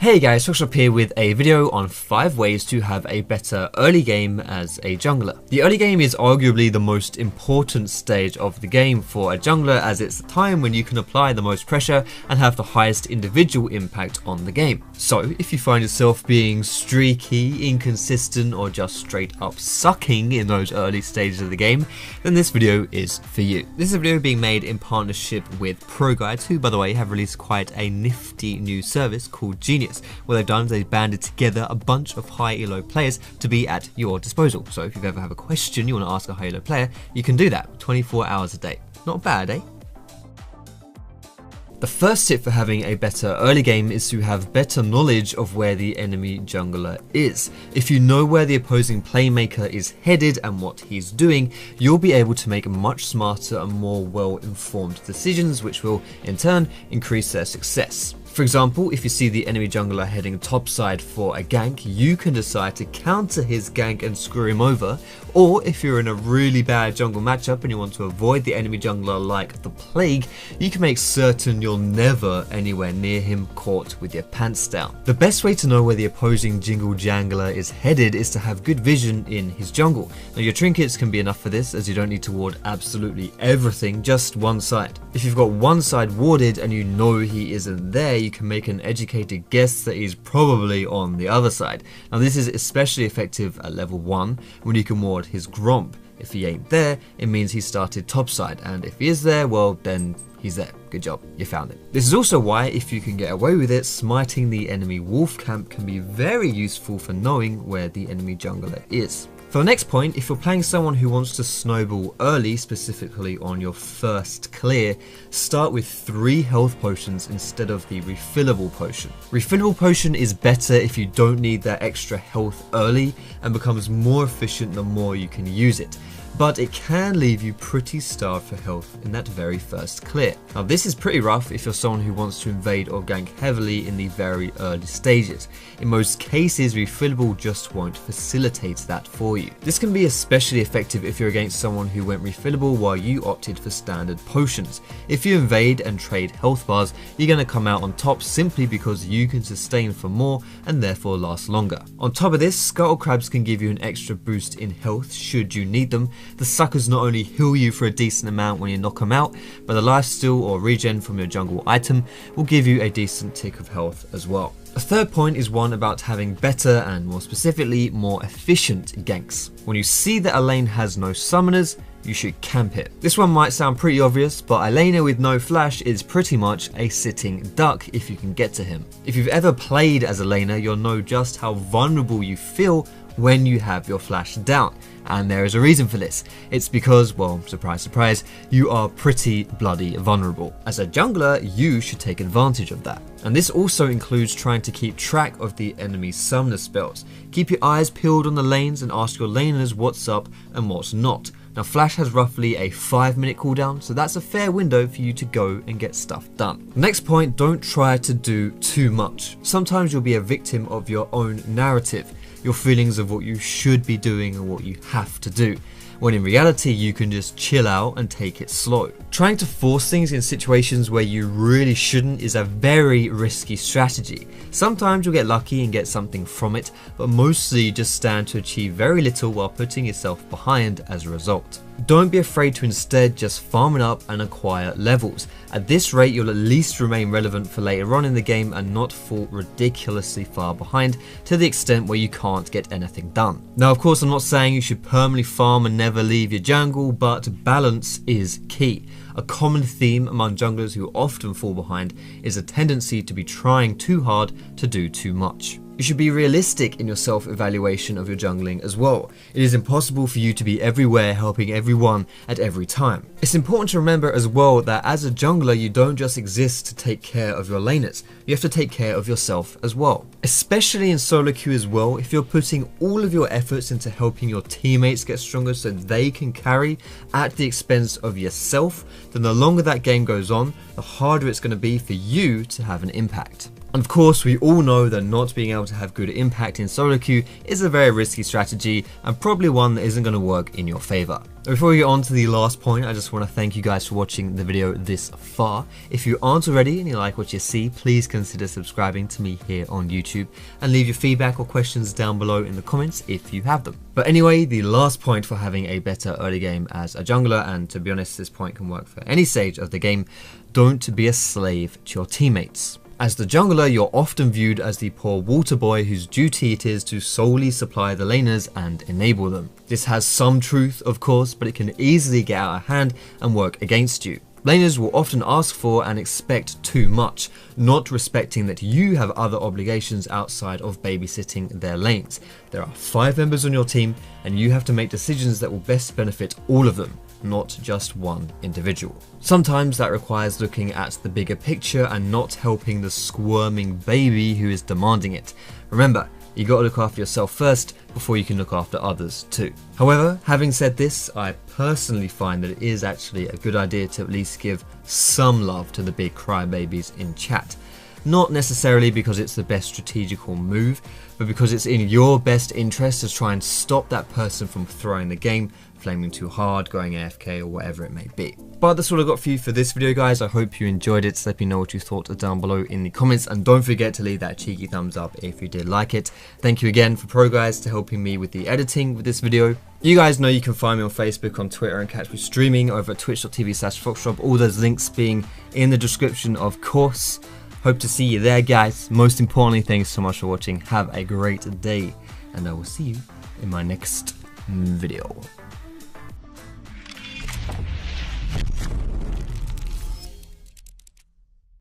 Hey guys, Foxshop here with a video on 5 ways to have a better early game as a jungler. The early game is arguably the most important stage of the game for a jungler, as it's the time when you can apply the most pressure and have the highest individual impact on the game. So if you find yourself being streaky, inconsistent, or just straight up sucking in those early stages of the game, then this video is for you. This is a video being made in partnership with Pro Guides, who by the way have released quite a nifty new service called Genius. What they've done is they've banded together a bunch of high elo players to be at your disposal. So if you ever have a question you want to ask a high elo player, you can do that 24 hours a day. Not bad, eh? The first tip for having a better early game is to have better knowledge of where the enemy jungler is. If you know where the opposing playmaker is headed and what he's doing, you'll be able to make much smarter and more well-informed decisions, which will in turn increase their success. For example, if you see the enemy jungler heading topside for a gank, you can decide to counter his gank and screw him over. Or if you're in a really bad jungle matchup and you want to avoid the enemy jungler like the plague, you can make certain you're never anywhere near him caught with your pants down. The best way to know where the opposing jungle jangler is headed is to have good vision in his jungle. Now your trinkets can be enough for this, as you don't need to ward absolutely everything, just one side. If you've got one side warded and you know he isn't there, you can make an educated guess that he's probably on the other side. Now this is especially effective at level 1 when you can ward his Gromp. If he ain't there, it means he started topside, and if he is there, well then he's there. Good job, you found it. This is also why, if you can get away with it, smiting the enemy wolf camp can be very useful for knowing where the enemy jungler is. For the next point, if you're playing someone who wants to snowball early, specifically on your first clear, start with 3 health potions instead of the refillable potion. Refillable potion is better if you don't need that extra health early and becomes more efficient the more you can use it, but it can leave you pretty starved for health in that very first clear. Now this is pretty rough if you're someone who wants to invade or gank heavily in the very early stages. In most cases, refillable just won't facilitate that for you. This can be especially effective if you're against someone who went refillable while you opted for standard potions. If you invade and trade health bars, you're going to come out on top simply because you can sustain for more and therefore last longer. On top of this, scuttle crabs can give you an extra boost in health should you need them. The suckers not only heal you for a decent amount when you knock them out, but the lifesteal or regen from your jungle item will give you a decent tick of health as well. The third point is one about having better and more specifically more efficient ganks. When you see that a lane has no summoners, you should camp it. This one might sound pretty obvious, but a laner with no flash is pretty much a sitting duck if you can get to him. If you've ever played as a laner, you'll know just how vulnerable you feel when you have your flash down. And there is a reason for this. It's because, well, surprise surprise, you are pretty bloody vulnerable. As a jungler, you should take advantage of that. And this also includes trying to keep track of the enemy's summoner spells. Keep your eyes peeled on the lanes and ask your laners what's up and what's not. Now flash has roughly a 5-minute cooldown, so that's a fair window for you to go and get stuff done. Next point, don't try to do too much. Sometimes you'll be a victim of your own narrative, your feelings of what you should be doing and what you have to do, when in reality you can just chill out and take it slow. Trying to force things in situations where you really shouldn't is a very risky strategy. Sometimes you'll get lucky and get something from it, but mostly you just stand to achieve very little while putting yourself behind as a result. Don't be afraid to instead just farm it up and acquire levels. At this rate, you'll at least remain relevant for later on in the game and not fall ridiculously far behind to the extent where you can't get anything done. Now, of course, I'm not saying you should permanently farm and never leave your jungle, but balance is key. A common theme among junglers who often fall behind is a tendency to be trying too hard to do too much. You should be realistic in your self-evaluation of your jungling as well. It is impossible for you to be everywhere helping everyone at every time. It's important to remember as well that as a jungler you don't just exist to take care of your laners, you have to take care of yourself as well. Especially in solo queue as well, if you're putting all of your efforts into helping your teammates get stronger so they can carry at the expense of yourself, then the longer that game goes on, the harder it's going to be for you to have an impact. And of course, we all know that not being able to have good impact in solo queue is a very risky strategy and probably one that isn't going to work in your favor. Before we get on to the last point, I just want to thank you guys for watching the video this far. If you aren't already and you like what you see, please consider subscribing to me here on YouTube and leave your feedback or questions down below in the comments if you have them. But anyway, the last point for having a better early game as a jungler, and to be honest, this point can work for any stage of the game: don't be a slave to your teammates. As the jungler, you're often viewed as the poor water boy whose duty it is to solely supply the laners and enable them. This has some truth, of course, but it can easily get out of hand and work against you. Laners will often ask for and expect too much, not respecting that you have other obligations outside of babysitting their lanes. There are 5 members on your team, and you have to make decisions that will best benefit all of them, not just one individual. Sometimes that requires looking at the bigger picture and not helping the squirming baby who is demanding it. Remember, you gotta look after yourself first before you can look after others too. However, having said this, I personally find that it is actually a good idea to at least give some love to the big crybabies in chat. Not necessarily because it's the best strategical move, but because it's in your best interest to try and stop that person from throwing the game, flaming too hard, going AFK, or whatever it may be. But that's all I got for you for this video, guys. I hope you enjoyed it. Let me know what you thought down below in the comments, and don't forget to leave that cheeky thumbs up if you did like it. Thank you again for Pro Guys to helping me with the editing with this video. You guys know you can find me on Facebook, on Twitter, and catch me streaming over at twitch.tv/foxdrop. All those links being in the description, of course. Hope to see you there, guys. Most importantly, thanks so much for watching. Have a great day, and I will see you in my next video.